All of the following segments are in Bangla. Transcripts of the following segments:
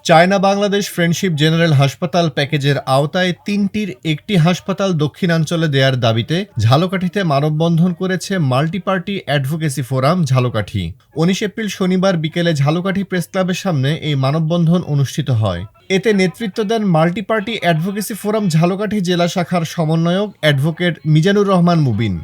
চায়না বাংলাদেশ ফ্রেন্ডশিপ জেনারেল হাসপাতাল প্যাকেজের আওতায় তিনটির একটি হাসপাতাল দক্ষিণাঞ্চলে দেয়ার দাবিতে ঝালকাঠিতে মানববন্ধন করেছে multiparty advocacy forum Jhalokathi. ১৯ April শনিবার বিকেলে ঝালকাঠি প্রেসক্লাবের সামনে এই মানববন্ধন অনুষ্ঠিত হয়। এতে নেতৃত্ব দেন মাল্টিপার্টি অ্যাডভোকেসি ফোরাম ঝালকাঠি জেলা শাখার সমন্বয়ক অ্যাডভোকেট মিজানুর রহমান মুবিন।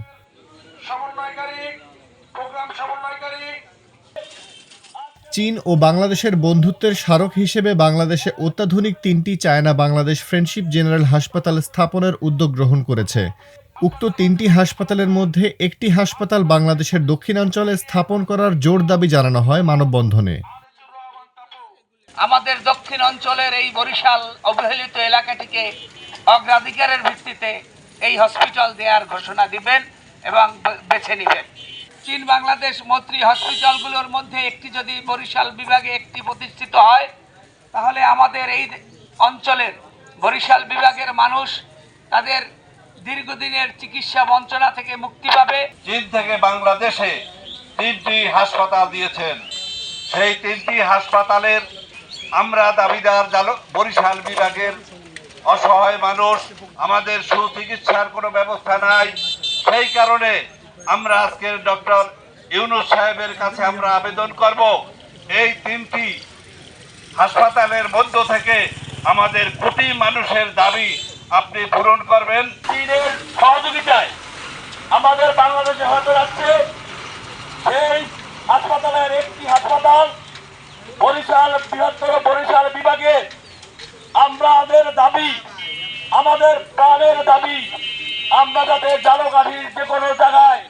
চীন ও বাংলাদেশের বন্ধুত্বের স্মারক হিসেবে বাংলাদেশে অত্যাধুনিক তিনটি চায়না বাংলাদেশ ফ্রেন্ডশিপ জেনারেল হাসপাতাল স্থাপনের উদ্যোগ গ্রহণ করেছে। উক্ত তিনটি হাসপাতালের মধ্যে একটি হাসপাতাল বাংলাদেশের দক্ষিণাঞ্চলে স্থাপন করার জোর দাবি জানানো হয় মানববন্ধনে। আমাদের দক্ষিণ অঞ্চলের এই বরিশাল অবহেলিত এলাকাটিকে অগ্রাধিকারের ভিত্তিতে এই হসপিটাল দেওয়ার ঘোষণা দিবেন এবং বেছে নেবেন। চীন বাংলাদেশ মৈত্রী হসপিটালগুলোর মধ্যে একটি যদি বরিশাল বিভাগে একটি প্রতিষ্ঠিত হয়, তাহলে আমাদের এই অঞ্চলের বরিশাল বিভাগের মানুষ তাদের দীর্ঘদিনের চিকিৎসা বঞ্চনা থেকে মুক্তি পাবে। চীন থেকে বাংলাদেশে তিনটি হাসপাতাল দিয়েছেন, সেই তিনটি হাসপাতালের আমরা দাবিদার। বরিশাল বিভাগের অসহায় মানুষ, আমাদের সুচিকিৎসার কোনো ব্যবস্থা নাই। সেই কারণে আমরা আজকের ডক্টর ইউনূস সাহেবের কাছে আমরা আবেদন করব, এই তিনটি হাসপাতালের মধ্য থেকে আমাদের কোটি মানুষের দাবি আপনি পূরণ করবেন। চীনের সহযোগিতায় আমাদের বাংলাদেশে হতে যাচ্ছে সেই হাসপাতালের একটি হাসপাতাল বরিশাল, বৃহত্তর বরিশাল বিভাগে। আমাদের দাবি, আমাদের প্রাণের দাবি, আমরা যাতে ঝালকাঠির যে কোনো জায়গায়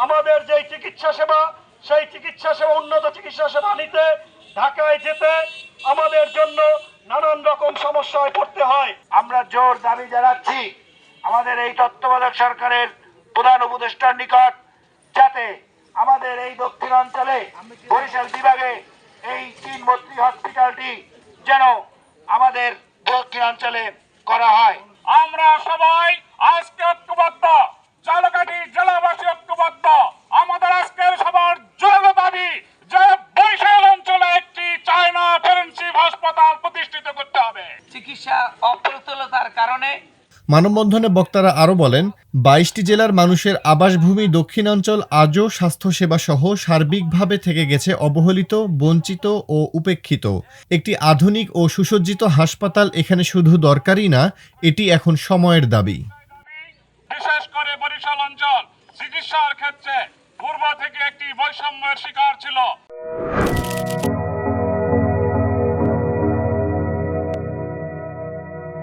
আমাদের যে চিকিৎসা সেবা, সেই চিকিৎসা সেবা, উন্নত চিকিৎসা সেবা নিতে ঢাকায় যেতে আমাদের জন্য নানান রকম সমস্যায় পড়তে হয়। আমরা জোর দাবি জানাচ্ছি আমাদের এই তত্ত্বাবধায়ক সরকারের প্রধান উপদেষ্টার নিকট, যাতে আমাদের এই দক্ষিণাঞ্চলে বরিশাল বিভাগে এই চীন মৈত্রী হসপিটালটি যেন আমাদের দক্ষিণাঞ্চলে করা হয়। আমরা সবাই আজকে ঐক্যবদ্ধ, ঝালকাঠি জেলাবাসী ঐক্যবদ্ধ। আমাদের আজকের সবার জোর দাবি যে বরিশাল অঞ্চলে একটি চায়না ফ্রেন্ডশিপ হাসপাতাল প্রতিষ্ঠিত করতে হবে। চিকিৎসা অপ্রতুলতার কারণে মানববন্ধনে বক্তারা আরও বলেন, ২২টি জেলার মানুষের আবাসভূমি দক্ষিণাঞ্চল আজও স্বাস্থ্যসেবা সহ সার্বিকভাবে থেকে গেছে অবহেলিত, বঞ্চিত ও উপেক্ষিত। একটি আধুনিক ও সুসজ্জিত হাসপাতাল এখানে শুধু দরকারই না, এটি এখন সময়ের দাবি। বিশেষ করে বরিশাল অঞ্চল চিকিৎসার ক্ষেত্রে পূর্ব থেকে একটি বৈষম্যের শিকার ছিল।